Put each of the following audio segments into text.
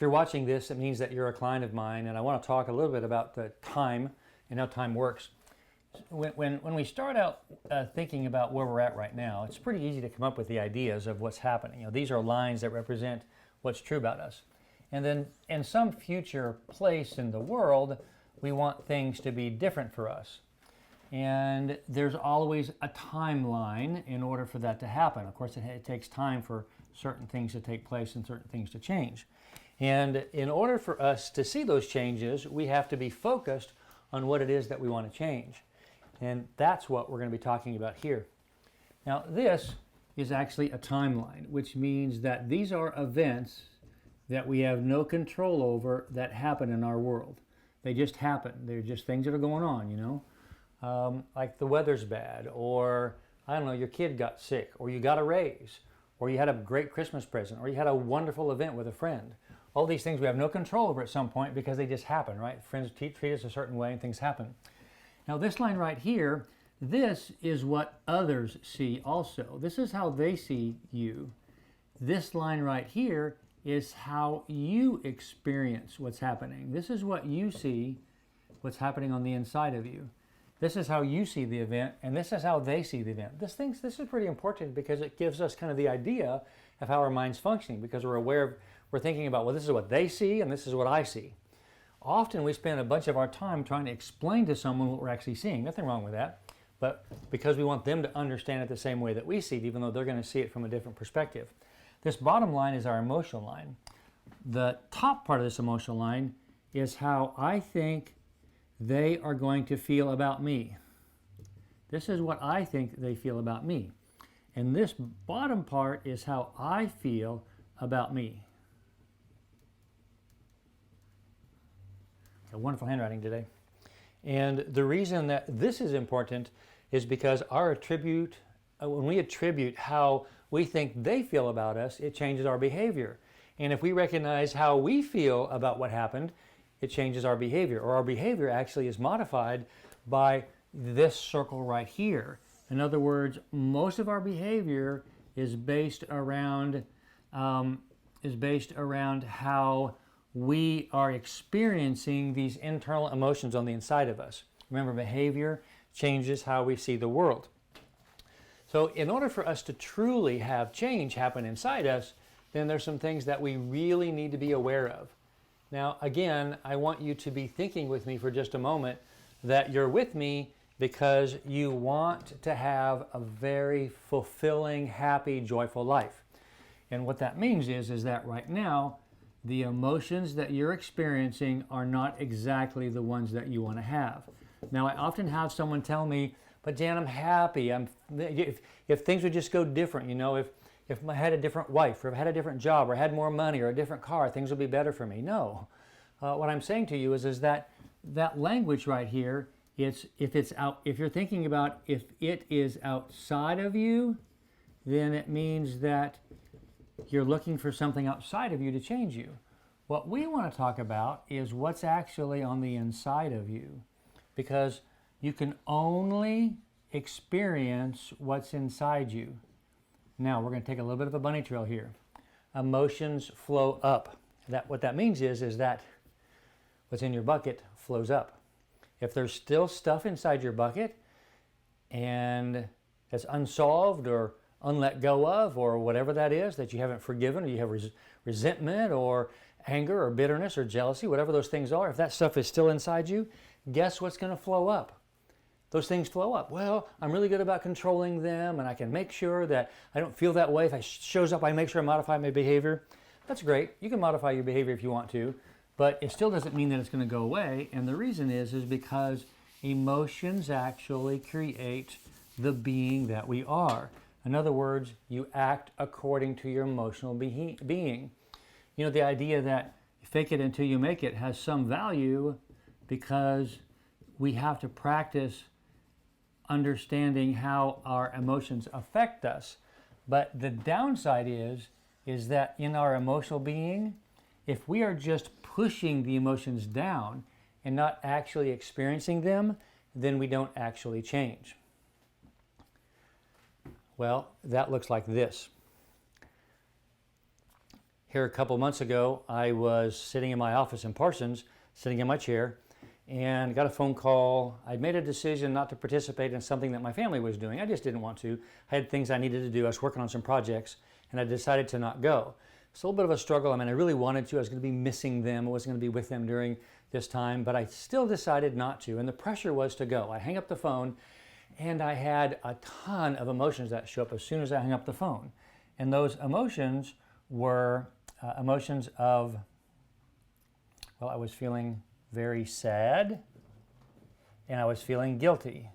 you're watching this, it means that you're a client of mine, and I want to talk a little bit about the time and how time works. When we start out thinking about where we're at right now, it's pretty easy to come up with the ideas of what's happening. You know, these are lines that represent what's true about us. And then in some future place in the world, we want things to be different for us. And there's always a timeline in order for that to happen. Of course, it takes time for certain things to take place and certain things to change. And in order for us to see those changes, we have to be focused on what it is that we want to change. And that's what we're going to be talking about here. Now, this is actually a timeline, which means that these are events that we have no control over that happen in our world. They just happen. They're just things that are going on, you know. Like the weather's bad, or, I don't know, your kid got sick, or you got a raise, or you had a great Christmas present, or you had a wonderful event with a friend. All these things we have no control over at some point because they just happen, right? Friends treat us a certain way and things happen. Now this line right here, this is what others see also. This is how they see you. This line right here is how you experience what's happening. This is what you see, what's happening on the inside of you. This is how you see the event, and this is how they see the event. This is pretty important because it gives us kind of the idea of how our mind's functioning, because we're thinking about, well, this is what they see and this is what I see. Often we spend a bunch of our time trying to explain to someone what we're actually seeing. Nothing wrong with that. But because we want them to understand it the same way that we see it, even though they're going to see it from a different perspective. This bottom line is our emotional line. The top part of this emotional line is how I think they are going to feel about me. This is what I think they feel about me. And this bottom part is how I feel about me. A wonderful handwriting today. And the reason that this is important is because when we attribute how we think they feel about us, it changes our behavior. And if we recognize how we feel about what happened, it changes our behavior. Or our behavior actually is modified by this circle right here. In other words, most of our behavior is based around how we are experiencing these internal emotions on the inside of us. Remember, behavior changes how we see the world. So in order for us to truly have change happen inside us, then there's some things that we really need to be aware of. Now, again, I want you to be thinking with me for just a moment that you're with me because you want to have a very fulfilling, happy, joyful life. And what that means is that right now, the emotions that you're experiencing are not exactly the ones that you want to have. Now, I often have someone tell me, but Jan, I'm happy. If things would just go different, you know, if I had a different wife, or if I had a different job, or had more money, or a different car, things would be better for me. No. What I'm saying to you is that language right here, if you're thinking about if it is outside of you, then it means that you're looking for something outside of you to change you. What we want to talk about is what's actually on the inside of you, because you can only experience what's inside you. Now, we're going to take a little bit of a bunny trail here. Emotions flow up. What that means is that what's in your bucket flows up. If there's still stuff inside your bucket and that's unsolved or unlet go of, or whatever that is that you haven't forgiven, or you have resentment or anger or bitterness or jealousy, whatever those things are, if that stuff is still inside you, guess what's going to flow up? Those things flow up. Well, I'm really good about controlling them, and I can make sure that I don't feel that way. If it shows up, I make sure I modify my behavior. That's great. You can modify your behavior if you want to, but it still doesn't mean that it's going to go away. And the reason is because emotions actually create the being that we are. In other words, you act according to your emotional being. You know, the idea that fake it until you make it has some value because we have to practice understanding how our emotions affect us. But the downside is that in our emotional being, if we are just pushing the emotions down and not actually experiencing them, then we don't actually change. Well, that looks like this. Here a couple months ago, I was sitting in my office in Parsons, sitting in my chair, and got a phone call. I'd made a decision not to participate in something that my family was doing. I just didn't want to. I had things I needed to do. I was working on some projects, and I decided to not go. It's a little bit of a struggle. I mean, I really wanted to. I was going to be missing them. I wasn't going to be with them during this time, but I still decided not to, and the pressure was to go. I hang up the phone, and I had a ton of emotions that show up as soon as I hung up the phone. And those emotions were emotions of, well, I was feeling very sad, and I was feeling guilty.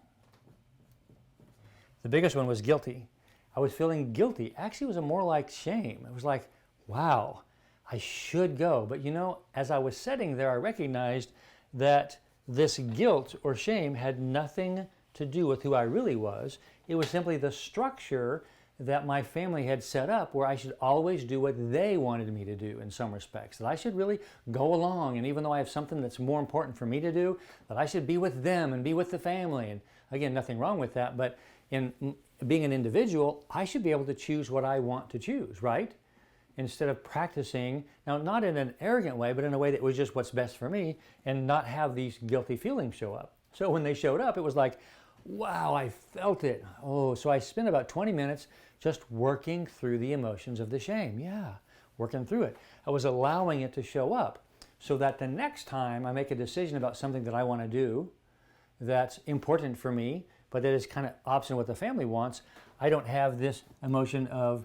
The biggest one was guilty. I was feeling guilty. Actually, it was more like shame. It was like, wow, I should go. But you know, as I was sitting there, I recognized that this guilt or shame had nothing to do with who I really was. It was simply the structure that my family had set up where I should always do what they wanted me to do in some respects, that I should really go along, and even though I have something that's more important for me to do, that I should be with them and be with the family. And again, nothing wrong with that, but in being an individual, I should be able to choose what I want to choose, right? Instead of practicing, now not in an arrogant way, but in a way that was just what's best for me, and not have these guilty feelings show up. So when they showed up, it was like, wow, I felt it. Oh, so I spent about 20 minutes just working through the emotions of the shame. Yeah, working through it. I was allowing it to show up so that the next time I make a decision about something that I want to do that's important for me, but that is kind of opposite of what the family wants, I don't have this emotion of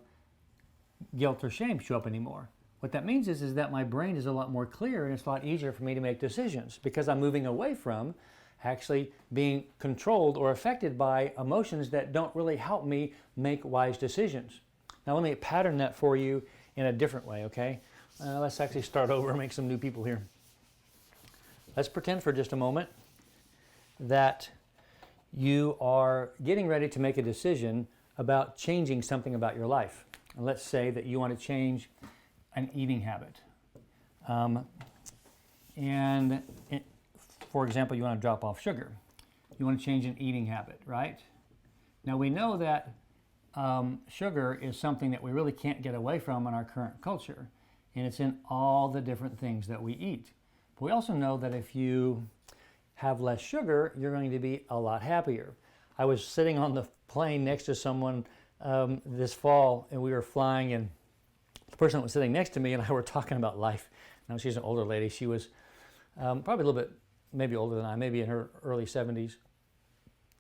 guilt or shame show up anymore. What that means is that my brain is a lot more clear, and it's a lot easier for me to make decisions because I'm moving away from actually being controlled or affected by emotions that don't really help me make wise decisions. Now let me pattern that for you in a different way, okay? Let's actually start over and make some new people here. Let's pretend for just a moment that you are getting ready to make a decision about changing something about your life. And let's say that you want to change an eating habit. For example, you want to drop off sugar. You want to change an eating habit, right? Now we know that sugar is something that we really can't get away from in our current culture, and it's in all the different things that we eat. But we also know that if you have less sugar, you're going to be a lot happier. I was sitting on the plane next to someone this fall, and we were flying, and the person that was sitting next to me and I were talking about life. Now she's an older lady. She was probably a little bit maybe older than I, maybe in her early 70s.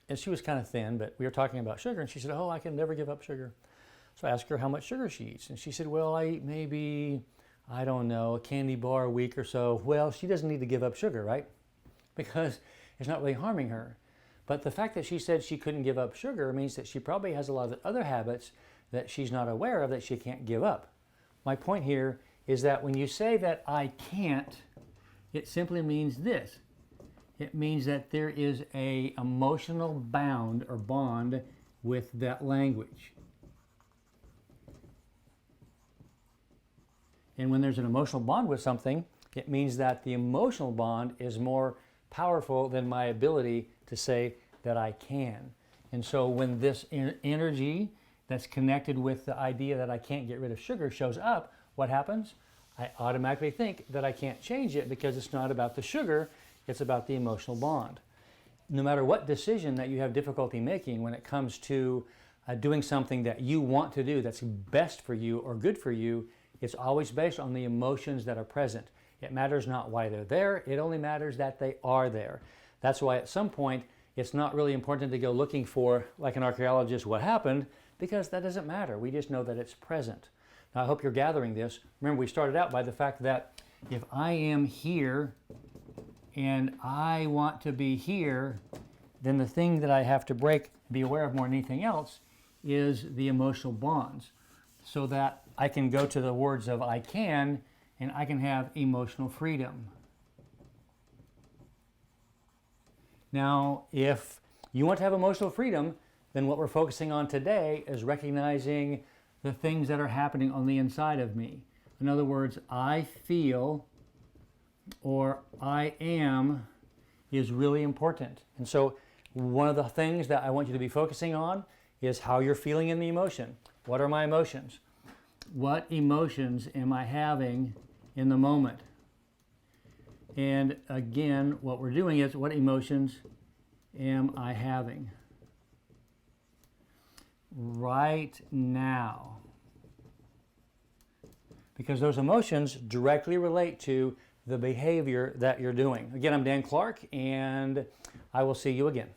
And she was kind of thin, but we were talking about sugar, and she said, oh, I can never give up sugar. So I asked her how much sugar she eats, and she said, well, I eat maybe, I don't know, a candy bar a week or so. Well, she doesn't need to give up sugar, right? Because it's not really harming her. But the fact that she said she couldn't give up sugar means that she probably has a lot of other habits that she's not aware of that she can't give up. My point here is that when you say that I can't, it simply means this. It means that there is an emotional bound or bond with that language. And when there's an emotional bond with something, it means that the emotional bond is more powerful than my ability to say that I can. And so when this energy that's connected with the idea that I can't get rid of sugar shows up, what happens? I automatically think that I can't change it because it's not about the sugar, it's about the emotional bond. No matter what decision that you have difficulty making when it comes to doing something that you want to do that's best for you or good for you, it's always based on the emotions that are present. It matters not why they're there, it only matters that they are there. That's why at some point it's not really important to go looking for, like an archaeologist, what happened, because that doesn't matter. We just know that it's present. Now I hope you're gathering this. Remember, we started out by the fact that if I am here and I want to be here, then the thing that I have to be aware of more than anything else is the emotional bonds, so that I can go to the words of I can, and I can have emotional freedom. Now, if you want to have emotional freedom, then what we're focusing on today is recognizing the things that are happening on the inside of me. In other words, I feel or I am is really important. And so one of the things that I want you to be focusing on is how you're feeling in the emotion. What are my emotions? what emotions am I having in the moment? And again, what we're doing is, what emotions am I having right now? Because those emotions directly relate to the behavior that you're doing. Again, I'm Dan Clark, and I will see you again.